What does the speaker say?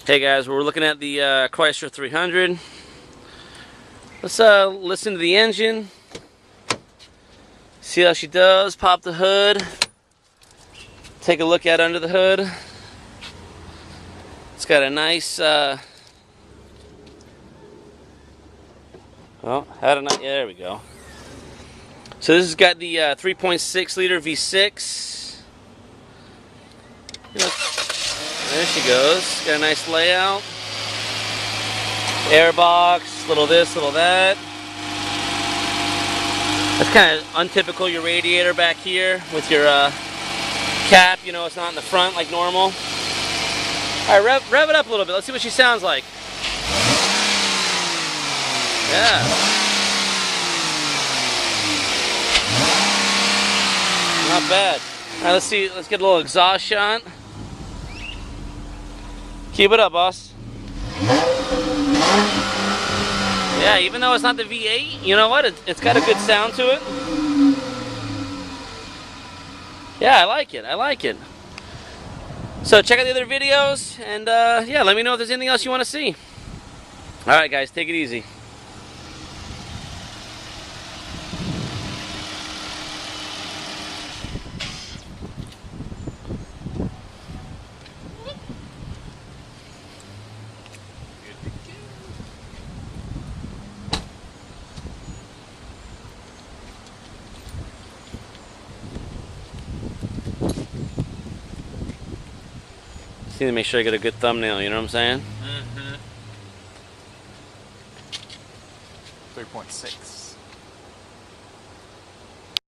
Hey guys, we're looking at the Chrysler 300. Let's listen to the engine, see how she does. Pop the hood, take a look at under the hood. It's got a nice yeah, there we go. So this has got the 3.6 liter V6. There she goes. Got a nice layout. Air box, little this, little that. That's kind of untypical, your radiator back here with your cap. You know, it's not in the front like normal. All right, rev it up a little bit. Let's see what she sounds like. Yeah. Not bad. All right, let's see. Let's get a little exhaust shot. Keep it up, boss. Yeah, even though it's not the V8, you know what? It's got a good sound to it. Yeah, I like it. I like it. So check out the other videos, and yeah, let me know if there's anything else you want to see. All right, guys, take it easy. Just need to make sure I get a good thumbnail, you know what I'm saying? 3.6.